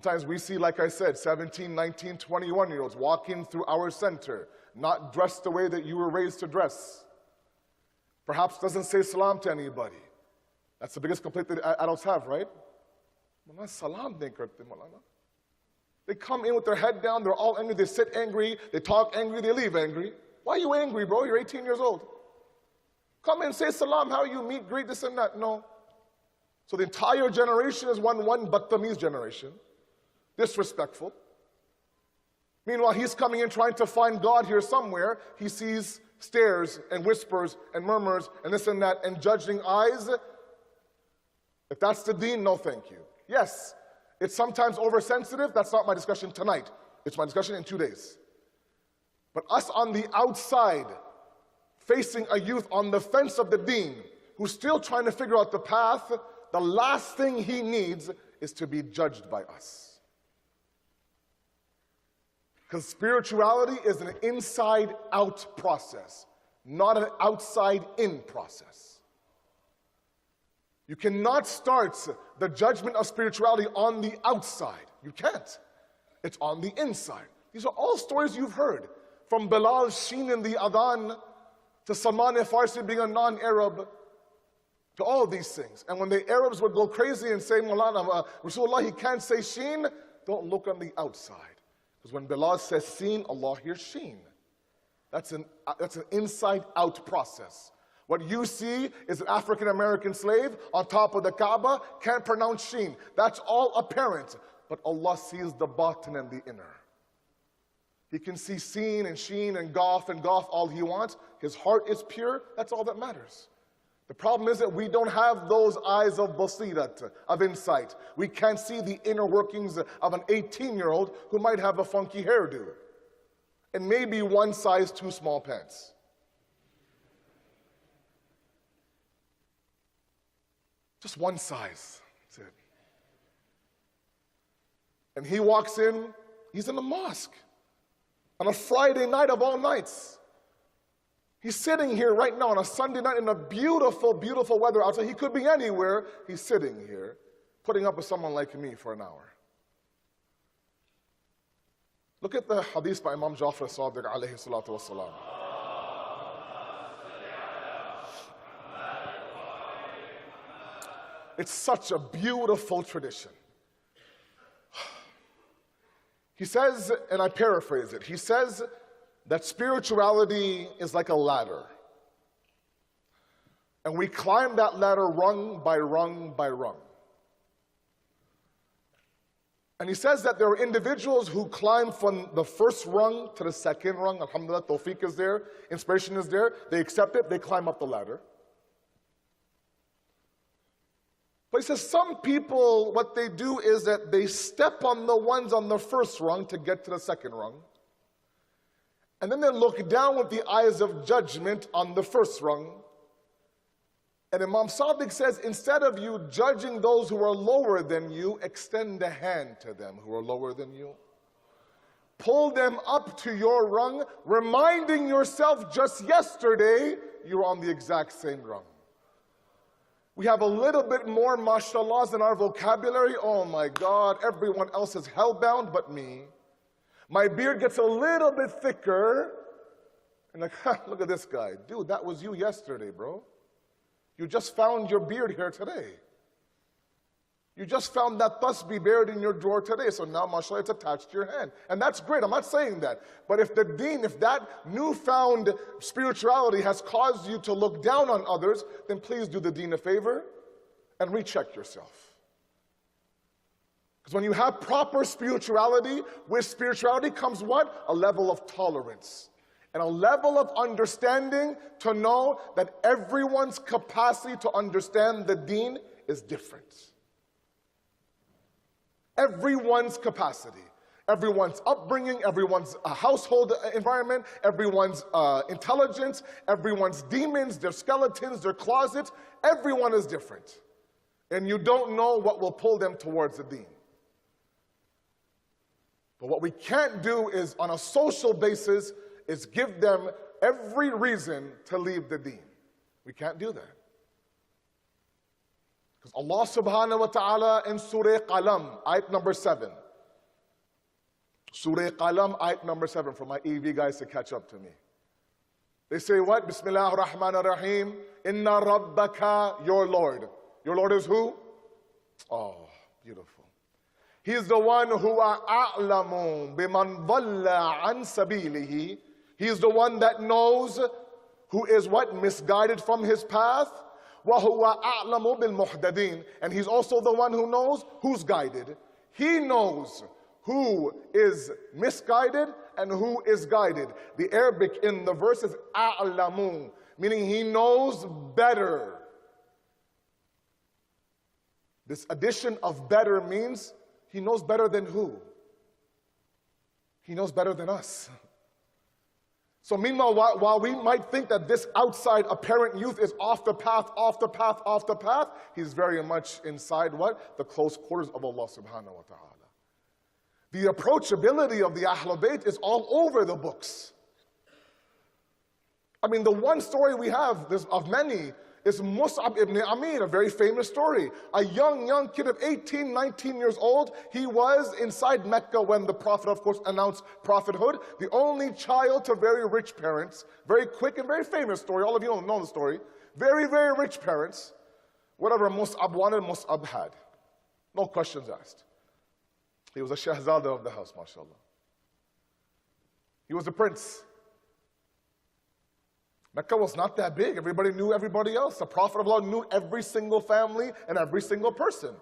Sometimes we see, like I said, 17, 19, 21-year-olds walking through our center, not dressed the way that you were raised to dress. Perhaps doesn't say salam to anybody. That's the biggest complaint that adults have, right? Salam nahi karte Maulana. They come in with their head down, they're all angry, they sit angry, they talk angry, they leave angry. Why are you angry, bro? You're 18 years old. Come in, say salam, how you meet, greet, this and that. No. So the entire generation is one Battamiz generation. Disrespectful. Meanwhile, he's coming in trying to find God here somewhere. He sees stares and whispers and murmurs and this and that and judging eyes. If that's the deen, no thank you. Yes, it's sometimes oversensitive. That's not my discussion tonight. It's my discussion in 2 days. But us on the outside, facing a youth on the fence of the deen, who's still trying to figure out the path, the last thing he needs is to be judged by us. Because spirituality is an inside-out process, not an outside-in process. You cannot start the judgment of spirituality on the outside. You can't. It's on the inside. These are all stories you've heard. From Bilal Sheen in the Adhan, to Salman Farsi being a non-Arab, to all these things. And when the Arabs would go crazy and say, Maulana, Rasulullah, he can't say Sheen, don't look on the outside. Because when Bilal says Seen, Allah hears Sheen. That's an inside-out process. What you see is an African-American slave on top of the Kaaba, can't pronounce Sheen. That's all apparent. But Allah sees the batin and the inner. He can see Seen and Sheen and Goff all he wants. His heart is pure. That's all that matters. The problem is that we don't have those eyes of basirat, of insight. We can't see the inner workings of an 18-year-old who might have a funky hairdo and maybe one size too small pants. Just one size. That's it. And he walks in, he's in the mosque on a Friday night of all nights. He's sitting here right now on a Sunday night in a beautiful, beautiful weather outside. He could be anywhere. He's sitting here, putting up with someone like me for an hour. Look at the hadith by Imam Jafar Sadiq alayhi salatu wasalam. It's such a beautiful tradition. He says, and I paraphrase it, he says that spirituality is like a ladder. And we climb that ladder rung by rung by rung. And he says that there are individuals who climb from the first rung to the second rung. Alhamdulillah, tawfiq is there, inspiration is there. They accept it, they climb up the ladder. But he says some people, what they do is that they step on the ones on the first rung to get to the second rung. And then they look down with the eyes of judgment on the first rung. And Imam Sadiq says, instead of you judging those who are lower than you, extend a hand to them who are lower than you. Pull them up to your rung, reminding yourself just yesterday you were on the exact same rung. We have a little bit more mashallah in our vocabulary. Oh my God, everyone else is hellbound but me. My beard gets a little bit thicker. And like, look at this guy. Dude, that was you yesterday, bro. You just found your beard here today. You just found that tasbih buried in your drawer today. So now, mashallah, it's attached to your hand. And that's great. I'm not saying that. But if the deen, if that newfound spirituality has caused you to look down on others, then please do the deen a favor and recheck yourself. Because when you have proper spirituality, with spirituality comes what? A level of tolerance. And a level of understanding to know that everyone's capacity to understand the deen is different. Everyone's capacity, everyone's upbringing, everyone's household environment, everyone's intelligence, everyone's demons, their skeletons, their closets, everyone is different. And you don't know what will pull them towards the deen. But what we can't do is, on a social basis, is give them every reason to leave the deen. We can't do that. Because Allah subhanahu wa ta'ala in Surah Qalam, ayat number 7, Surah Qalam, ayat number 7, for my EV guys to catch up to me. They say what? Bismillah ar-Rahman ar-Rahim. Inna rabbaka, your Lord. Your Lord is who? Oh, beautiful. He is the one who a'lamu biman dhalla an sabilihi. He is the one that knows who is what? Misguided from his path. Wa huwa a'lamu bil muhtadin. And he's also the one who knows who's guided. He knows who is misguided and who is guided. The Arabic in the verse is a'lamu, meaning he knows better. This addition of better means he knows better than who? He knows better than us. So meanwhile, while we might think that this outside apparent youth is off the path, he's very much inside what? The close quarters of Allah subhanahu wa ta'ala. The approachability of the Ahlul Bayt is all over the books. I mean, the one story we have, of many, is Mus'ab ibn Amir, a very famous story. A young kid of 18, 19 years old. He was inside Mecca when the Prophet, of course, announced prophethood. The only child to very rich parents. Very quick and very famous story. All of you know the story. Very, very rich parents. Whatever Mus'ab wanted, Mus'ab had. No questions asked. He was a shahzada of the house, mashallah. He was a prince. Mecca was not that big. Everybody knew everybody else. The Prophet of Allah knew every single family and every single person.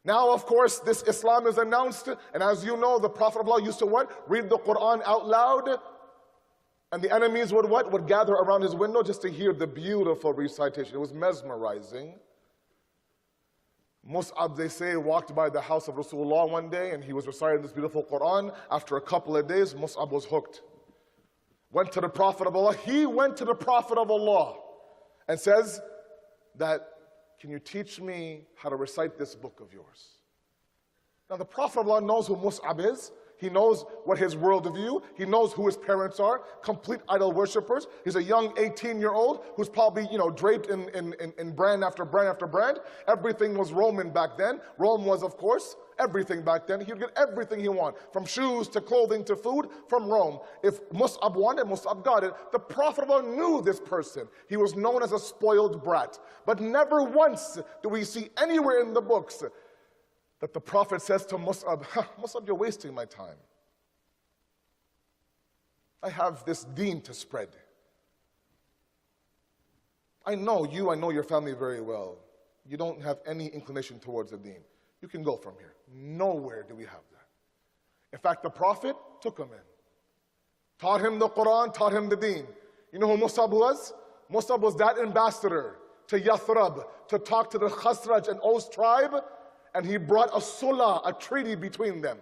Now, of course, this Islam is announced, and as you know, the Prophet of Allah used to what? Read the Quran out loud, and the enemies would what? Would gather around his window just to hear the beautiful recitation. It was mesmerizing. Mus'ab, they say, walked by the house of Rasulullah one day, and he was reciting this beautiful Quran. After a couple of days, Mus'ab was hooked. Went to the Prophet of Allah. He went to the Prophet of Allah and says that, can you teach me how to recite this book of yours? Now the Prophet of Allah knows who Mus'ab is. He knows what his worldview. He knows who his parents are. Complete idol worshippers. He's a young 18-year-old who's probably, draped in brand after brand after brand. Everything was Roman back then. Rome was, of course, everything back then. He would get everything he wanted, from shoes to clothing to food, from Rome. If Mus'ab wanted, Mus'ab got it. The Prophet of Allah knew this person. He was known as a spoiled brat. But never once do we see anywhere in the books that the Prophet says to Mus'ab, Mus'ab, you're wasting my time. I have this deen to spread. I know you, I know your family very well. You don't have any inclination towards the deen. You can go from here. Nowhere do we have that. In fact, the Prophet took him in. Taught him the Quran, taught him the deen. You know who Mus'ab was? Mus'ab was that ambassador to Yathrib to talk to the Khazraj and Aus tribe, and he brought a sulah, a treaty between them.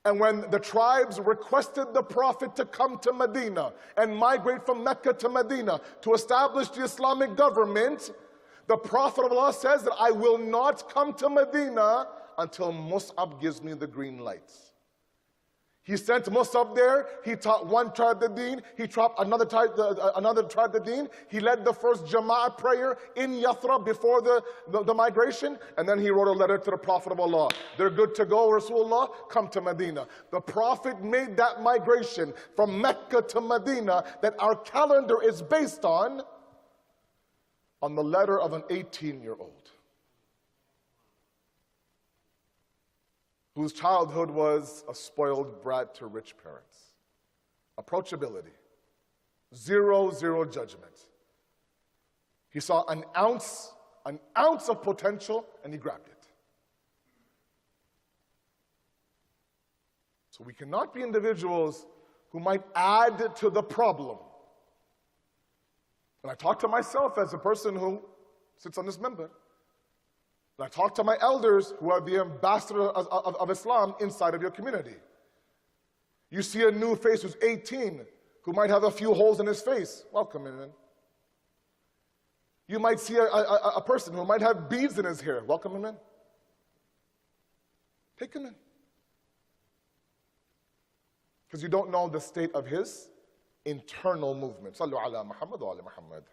And when the tribes requested the Prophet to come to Medina and migrate from Mecca to Medina to establish the Islamic government, the Prophet of Allah says that I will not come to Medina until Mus'ab gives me the green lights. He sent Mus'ab there. He taught one tribe the deen. He taught another tribe the deen. He led the first Jama'ah prayer in Yathrib before the migration. And then he wrote a letter to the Prophet of Allah. They're good to go, Rasulullah. Come to Medina. The Prophet made that migration from Mecca to Medina that our calendar is based on the letter of an 18-year-old. Whose childhood was a spoiled brat to rich parents. Approachability. Zero judgment. He saw an ounce of potential, and he grabbed it. So we cannot be individuals who might add to the problem. And I talk to myself as a person who sits on this member. And I talk to my elders who are the ambassador of Islam inside of your community. You see a new face who's 18, who might have a few holes in his face. Welcome him in. You might see a person who might have beads in his hair. Welcome him in. Take him in. Because you don't know the state of his internal movement. Sallu ala Muhammad wa ala Muhammad.